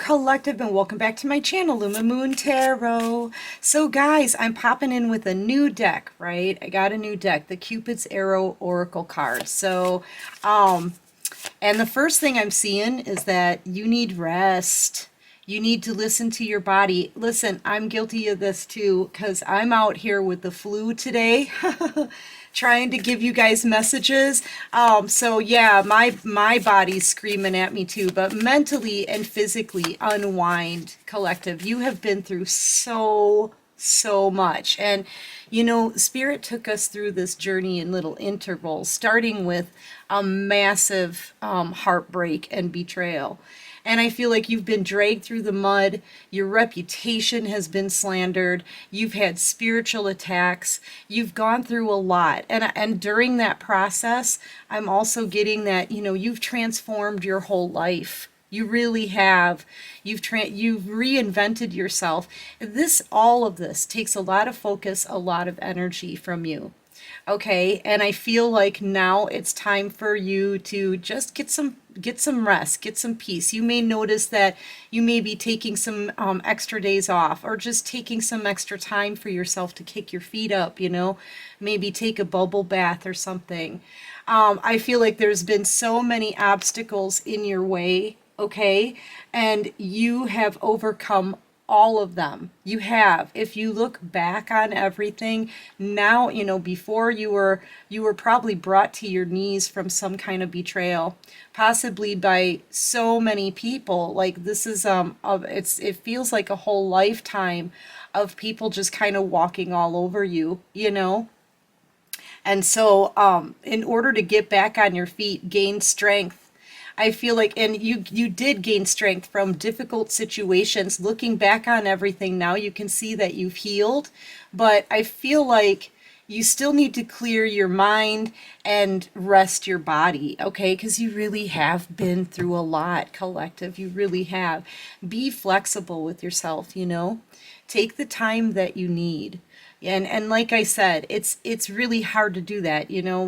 Collective, and welcome back to my channel, Luma Moon Tarot. So guys, I'm popping in with a new deck, right? I got a new deck, the Cupid's Arrow Oracle card. And the first thing I'm seeing is that you need rest. You need to listen to your body. Listen, I'm guilty of this too, because I'm out here with the flu today. Trying to give you guys messages. So yeah, my body's screaming at me too, but mentally and physically unwind, collective. You have been through so much. And you know, Spirit took us through this journey in little intervals, starting with a massive heartbreak and betrayal. And I feel like you've been dragged through the mud. Your reputation has been slandered. You've had spiritual attacks. You've gone through a lot. And during that process, I'm also getting that, you know, you've transformed your whole life. You really have. You've reinvented yourself. All of this takes a lot of focus, a lot of energy from you. Okay, and I feel like now it's time for you to just get some rest, get some peace. You may notice that you may be taking some extra days off, or just taking some extra time for yourself to kick your feet up, you know, maybe take a bubble bath or something. I feel like there's been so many obstacles in your way, okay, and you have overcome all of them. You have. If you look back on everything now, you know, before you were probably brought to your knees from some kind of betrayal, possibly by so many people. Like this is it feels like a whole lifetime of people just kind of walking all over you, you know. And so in order to get back on your feet, gain strength, I feel like, and you did gain strength from difficult situations. Looking back on everything now, you can see that you've healed, but I feel like you still need to clear your mind and rest your body, okay? Because you really have been through a lot, collective. You really have. Be flexible with yourself, you know? Take the time that you need. And like I said, it's really hard to do that. You know,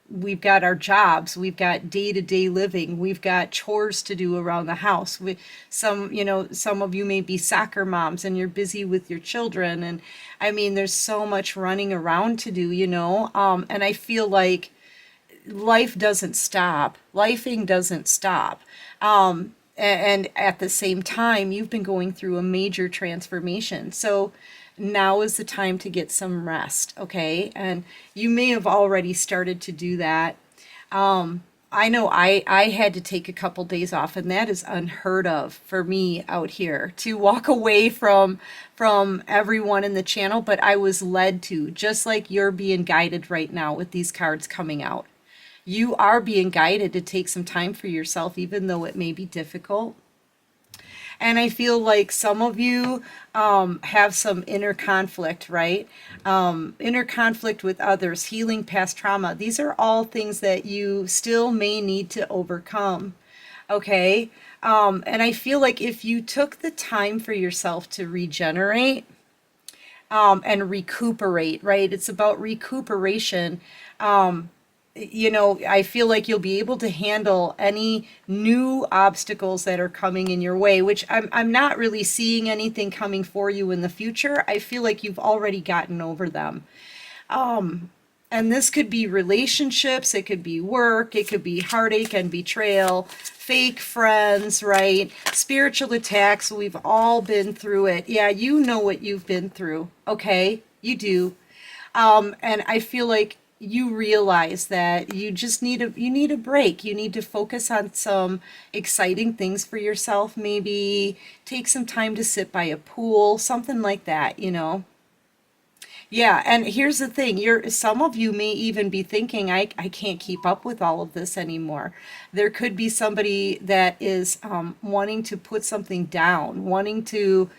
we've got our jobs, we've got day-to-day living, we've got chores to do around the house. Some of you may be soccer moms and you're busy with your children, and I mean there's so much running around to do, you know. And I feel like life doesn't stop. Lifing doesn't stop. And at the same time, you've been going through a major transformation. So now is the time to get some rest, okay? And you may have already started to do that. I know I had to take a couple days off, and that is unheard of for me out here to walk away from everyone in the channel, but I was led to, just like you're being guided right now with these cards coming out. You are being guided to take some time for yourself, even though it may be difficult. And I feel like some of you have some inner conflict, right? Inner conflict with others, healing past trauma. These are all things that you still may need to overcome, okay? And I feel like if you took the time for yourself to regenerate and recuperate, right? It's about recuperation. You know, I feel like you'll be able to handle any new obstacles that are coming in your way, which I'm not really seeing anything coming for you in the future. I feel like you've already gotten over them. And this could be relationships, it could be work, it could be heartache and betrayal, fake friends, right? Spiritual attacks, we've all been through it. Yeah, you know what you've been through, okay? You do. And I feel like you realize that you just need a break. You need to focus on some exciting things for yourself. Maybe take some time to sit by a pool, something like that, you know. Yeah, and here's the thing, some of you may even be thinking, I can't keep up with all of this anymore. There could be somebody that is wanting to put something down, wanting to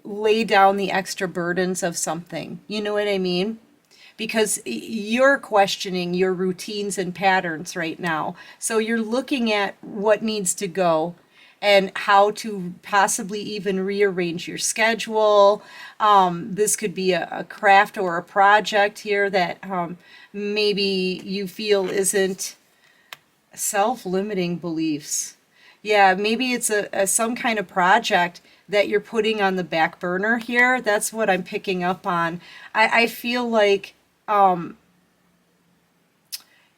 lay down the extra burdens of something. You know what I mean? Because you're questioning your routines and patterns right now. So you're looking at what needs to go and how to possibly even rearrange your schedule. This could be a craft or a project here that maybe you feel isn't self-limiting beliefs. Yeah, maybe it's a some kind of project that you're putting on the back burner here. That's what I'm picking up on. I feel like,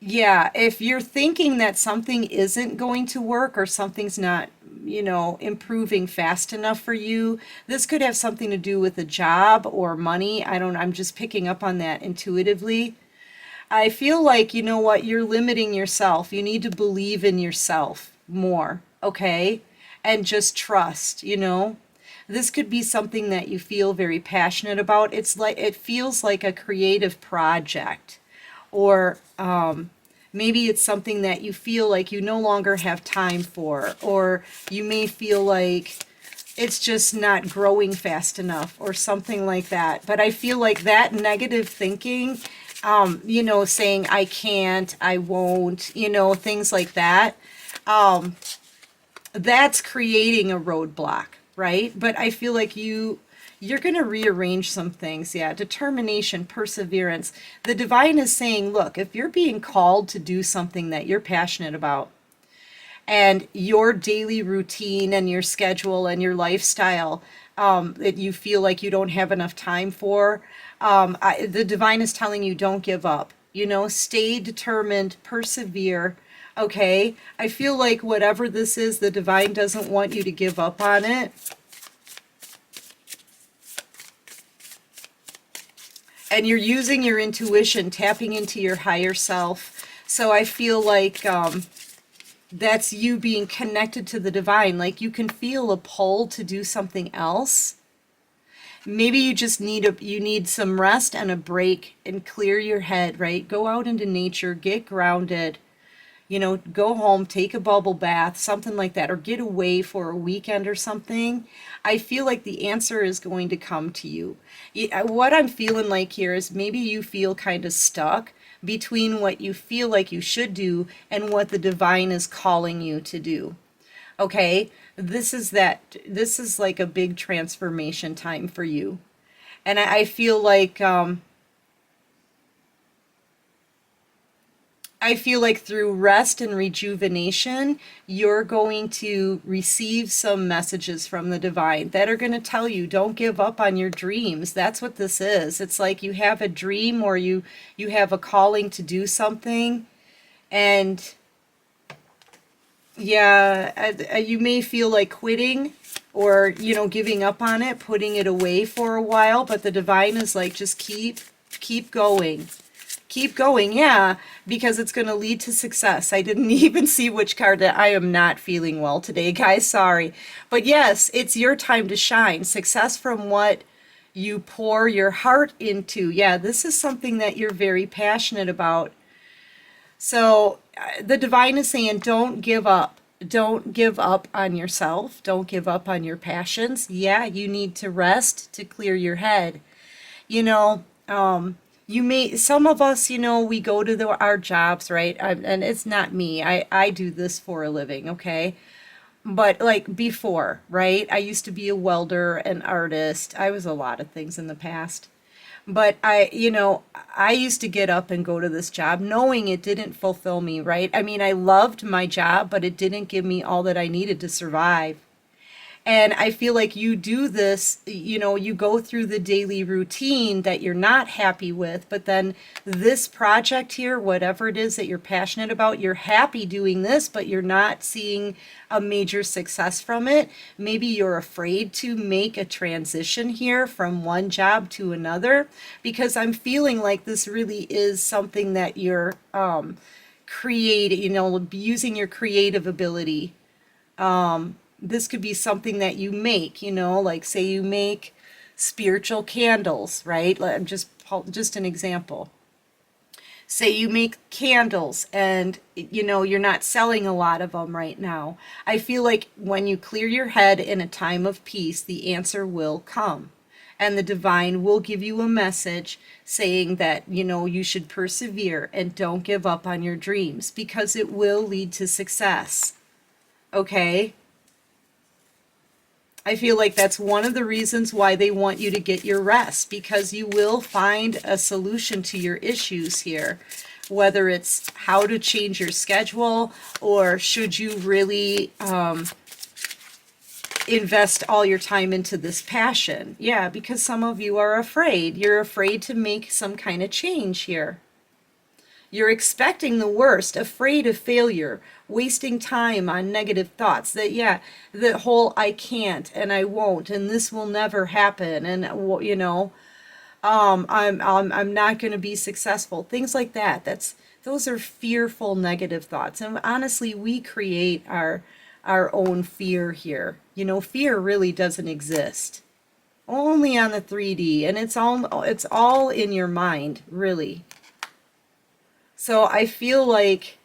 yeah, if you're thinking that something isn't going to work or something's not, improving fast enough for you, this could have something to do with a job or money. I don't, I'm just picking up on that intuitively. I feel like, you know what, you're limiting yourself. You need to believe in yourself more, okay? And just trust, you know? This could be something that you feel very passionate about. It's like it feels like a creative project. Or maybe it's something that you feel like you no longer have time for, or you may feel like it's just not growing fast enough or something like that. But I feel like that negative thinking, saying I can't, I won't, things like that, that's creating a roadblock, right? But I feel like you're going to rearrange some things. Yeah, determination, perseverance. The divine is saying, look, if you're being called to do something that you're passionate about, and your daily routine and your schedule and your lifestyle that you feel like you don't have enough time for, the divine is telling you don't give up. Stay determined, persevere. Okay, I feel like whatever this is, the divine doesn't want you to give up on it. And you're using your intuition, tapping into your higher self. So I feel like that's you being connected to the divine. Like you can feel a pull to do something else. Maybe you just you need some rest and a break and clear your head, right? Go out into nature, get grounded, go home, take a bubble bath, something like that, or get away for a weekend or something. I feel like the answer is going to come to you. What I'm feeling like here is maybe you feel kind of stuck between what you feel like you should do and what the divine is calling you to do. Okay? This is like a big transformation time for you. And I feel like through rest and rejuvenation, you're going to receive some messages from the divine that are going to tell you don't give up on your dreams. That's what this is. It's like you have a dream or you have a calling to do something, and yeah, you may feel like quitting or, giving up on it, putting it away for a while, but the divine is like just keep going. Keep going, yeah, because it's going to lead to success. I didn't even see which card that I am not feeling well today, guys. Sorry. But yes, it's your time to shine. Success from what you pour your heart into. Yeah, this is something that you're very passionate about. So the divine is saying, don't give up. Don't give up on yourself. Don't give up on your passions. Yeah, you need to rest to clear your head. You know, you may, some of us, we go to our jobs, right? And it's not me. I do this for a living, okay? But like before, right? I used to be a welder, an artist. I was a lot of things in the past. But I used to get up and go to this job knowing it didn't fulfill me, right? I mean, I loved my job, but it didn't give me all that I needed to survive. And I feel like you do this, you go through the daily routine that you're not happy with, but then this project here, whatever it is that you're passionate about, you're happy doing this, but you're not seeing a major success from it. Maybe you're afraid to make a transition here from one job to another, because I'm feeling like this really is something that you're creating, using your creative ability. This could be something that you make, like say you make spiritual candles, right? I'm just an example. Say you make candles and you're not selling a lot of them right now. I feel like when you clear your head in a time of peace, the answer will come. And the divine will give you a message saying that, you should persevere and don't give up on your dreams because it will lead to success. Okay? I feel like that's one of the reasons why they want you to get your rest, because you will find a solution to your issues here. whether it's how to change your schedule, or should you really invest all your time into this passion. Yeah, because some of you are afraid. You're afraid to make some kind of change here. You're expecting the worst, afraid of failure, wasting time on negative thoughts that, yeah, the whole I can't and I won't and this will never happen and, I'm not going to be successful. Things like that. Those are fearful negative thoughts. And honestly, we create our own fear here. Fear really doesn't exist. Only on the 3D, and it's all in your mind, really. So I feel like,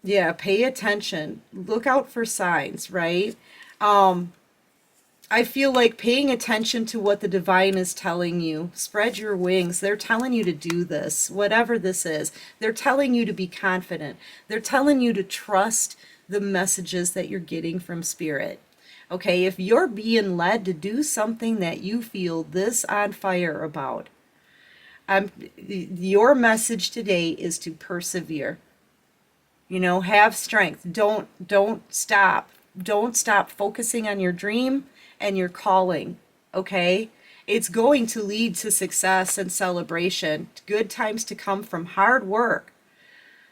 yeah, pay attention. Look out for signs, right? I feel like paying attention to what the divine is telling you. Spread your wings. They're telling you to do this, whatever this is. They're telling you to be confident. They're telling you to trust the messages that you're getting from Spirit. Okay, if you're being led to do something that you feel this on fire about, your message today is to persevere. Have strength. Don't stop. Don't stop focusing on your dream and your calling. Okay? It's going to lead to success and celebration. Good times to come from hard work.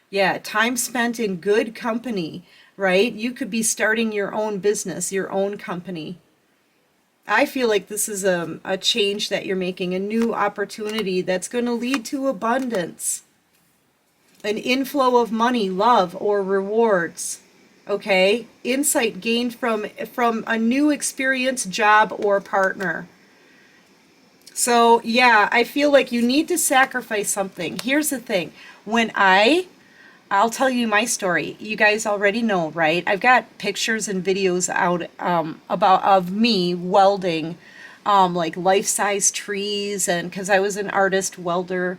Yeah, time spent in good company, right? You could be starting your own business, your own company. I feel like this is a change that you're making, a new opportunity that's going to lead to abundance, an inflow of money, love, or rewards. Okay? Insight gained from a new experience, job, or partner. So, yeah, I feel like you need to sacrifice something. Here's the thing. I'll tell you my story. You guys already know, right? I've got pictures and videos out of me welding like life-size trees, and because I was an artist welder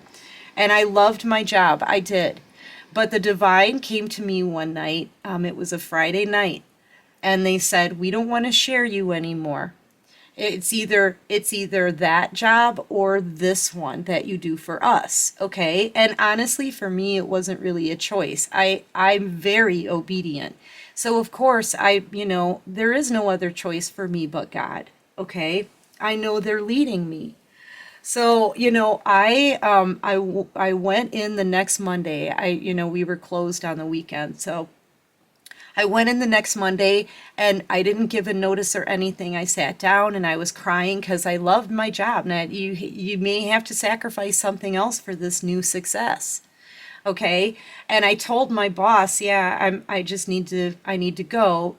and I loved my job. I did. But the divine came to me one night. It was a Friday night, and they said, "We don't want to share you anymore. It's either that job or this one that you do for us." Okay? And honestly, for me, it wasn't really a choice. I'm very obedient. So of course, there is no other choice for me but God. Okay? I know they're leading me. So, I went in the next Monday. We were closed on the weekend. So I went in the next Monday and I didn't give a notice or anything. I sat down and I was crying because I loved my job. Now, you may have to sacrifice something else for this new success. Okay? And I told my boss, yeah, I need to go.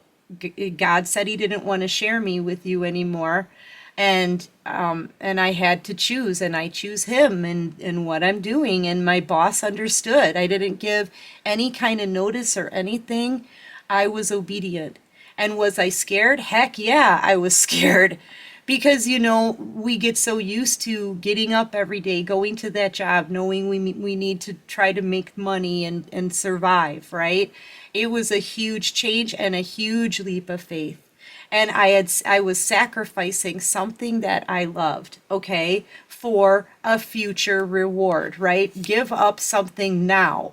God said he didn't want to share me with you anymore. And I had to choose, and I choose him and what I'm doing. And my boss understood. I didn't give any kind of notice or anything. I was obedient. And was I scared? Heck yeah, I was scared. Because, we get so used to getting up every day, going to that job, knowing we need to try to make money and survive, right? It was a huge change and a huge leap of faith. And I was sacrificing something that I loved, okay, for a future reward, right? Give up something now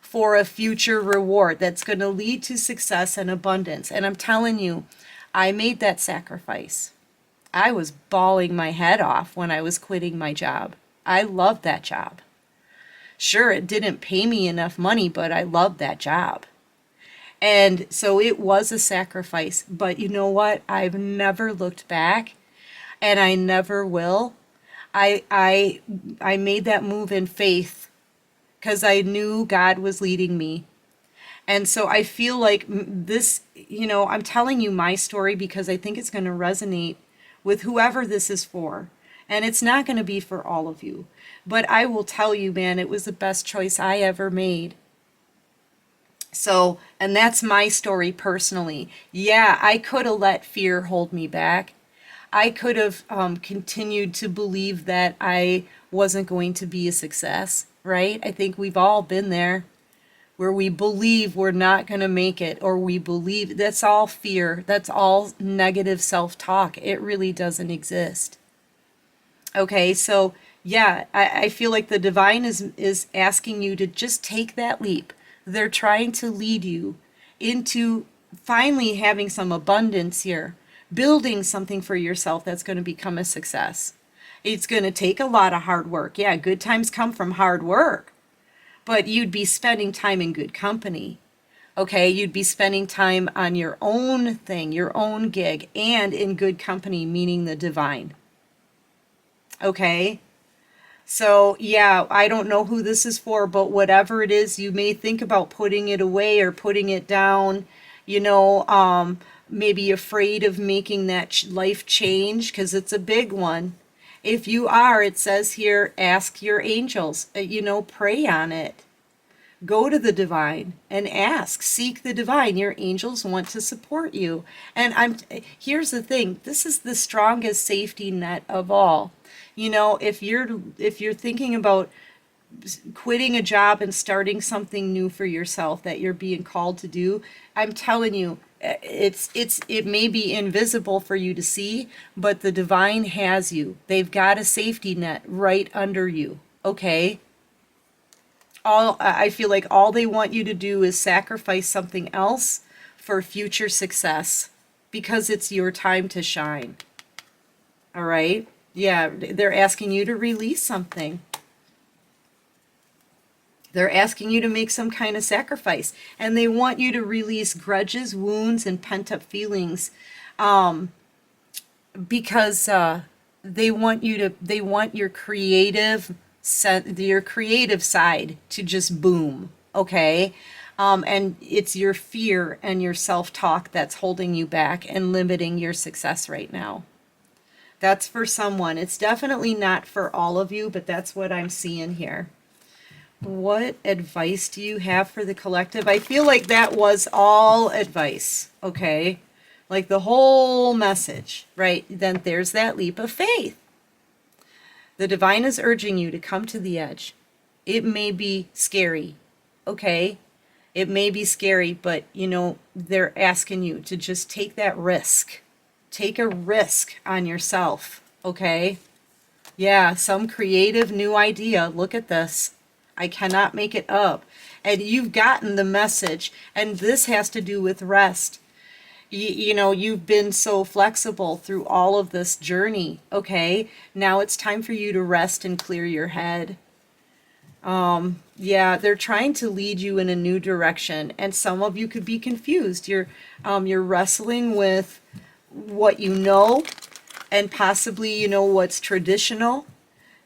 for a future reward that's going to lead to success and abundance. And I'm telling you, I made that sacrifice. I was bawling my head off when I was quitting my job. I loved that job. Sure, it didn't pay me enough money, but I loved that job. And so it was a sacrifice. But you know what? I've never looked back, and I never will. I made that move in faith because I knew God was leading me. And so I feel like this, I'm telling you my story because I think it's going to resonate with whoever this is for. And it's not going to be for all of you. But I will tell you, man, it was the best choice I ever made. So, and that's my story personally. Yeah, I could have let fear hold me back. I could have continued to believe that I wasn't going to be a success, right? I think we've all been there where we believe we're not going to make it, or we believe that's all fear. That's all negative self-talk. It really doesn't exist. Okay, so Yeah, I feel like the divine is asking you to just take that leap. They're trying to lead you into finally having some abundance here, building something for yourself that's going to become a success. It's going to take a lot of hard work. Yeah, good times come from hard work, but you'd be spending time in good company. Okay, you'd be spending time on your own thing, your own gig, and in good company, meaning the divine. Okay? So, yeah, I don't know who this is for, but whatever it is, you may think about putting it away or putting it down, you know, maybe afraid of making that life change because it's a big one. If you are, it says here, ask your angels, pray on it. Go to the divine and ask, seek the divine. Your angels want to support you. And here's the thing, this is the strongest safety net of all. If you're thinking about quitting a job and starting something new for yourself that you're being called to do, I'm telling you, it may be invisible for you to see, but the divine has you. They've got a safety net right under you. Okay? All I feel like all they want you to do is sacrifice something else for future success because it's your time to shine. All right? Yeah, they're asking you to release something. They're asking you to make some kind of sacrifice, and they want you to release grudges, wounds, and pent-up feelings, um, because they want your creative side to just boom. Okay, and it's your fear and your self-talk that's holding you back and limiting your success right now. That's for someone. It's definitely not for all of you, but that's what I'm seeing here. What advice do you have for the collective? I feel like that was all advice, okay? Like the whole message, right? Then there's that leap of faith. The divine is urging you to come to the edge. It may be scary, okay? It may be scary, but they're asking you to just take that risk. Take a risk on yourself, okay? Yeah, some creative new idea. Look at this. I cannot make it up. And you've gotten the message. And this has to do with rest. You've been so flexible through all of this journey. Okay, now it's time for you to rest and clear your head. Yeah, they're trying to lead you in a new direction, and some of you could be confused. You're wrestling with what you know, and possibly what's traditional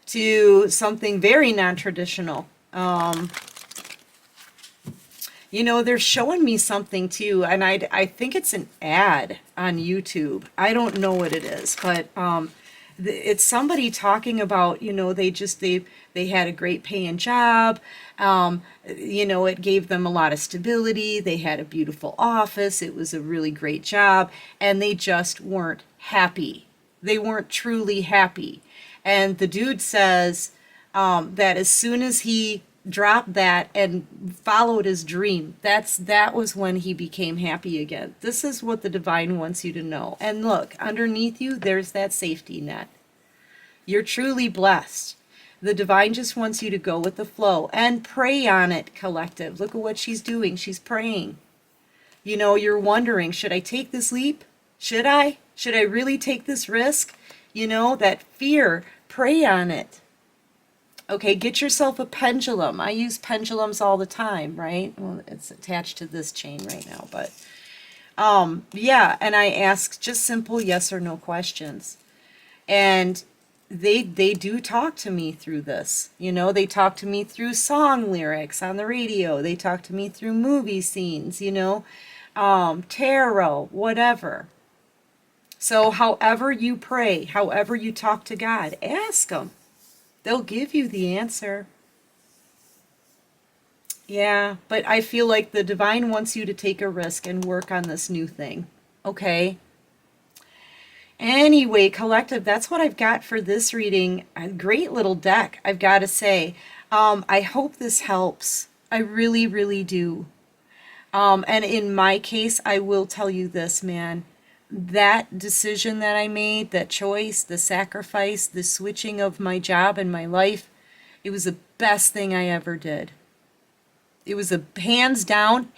to something very non-traditional. They're showing me something too, and I think it's an ad on YouTube. I don't know what it is, but it's somebody talking about, they had a great paying job. It gave them a lot of stability. They had a beautiful office. It was a really great job, and they just weren't happy. They weren't truly happy. And the dude says that as soon as he dropped that and followed his dream, that was when he became happy again. This is what the divine wants you to know. And look, underneath you, there's that safety net. You're truly blessed. The divine just wants you to go with the flow and pray on it, collective. Look at what she's doing. She's praying. You're wondering, should I take this leap? Should I? Should I really take this risk? That fear, pray on it. Okay, get yourself a pendulum. I use pendulums all the time, right? Well, it's attached to this chain right now, but yeah, and I ask just simple yes or no questions. And they do talk to me through this. They talk to me through song lyrics on the radio. They talk to me through movie scenes, tarot, whatever. So however you pray, however you talk to God, ask them. They'll give you the answer. Yeah, but I feel like the divine wants you to take a risk and work on this new thing. Okay? Anyway, collective, that's what I've got for this reading. A great little deck, I've got to say. I hope this helps. I really, really do. And in my case, I will tell you this, man. that decision that I made, that choice, the sacrifice, the switching of my job and my life, it was the best thing I ever did. It was a hands down,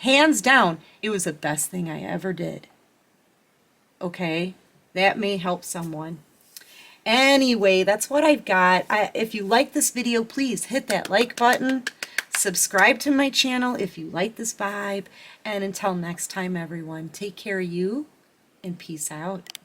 it was the best thing I ever did. Okay? That may help someone. Anyway, that's what I've got. If you like this video, please hit that like button. Subscribe to my channel if you like this vibe. And until next time, everyone, take care of you and peace out.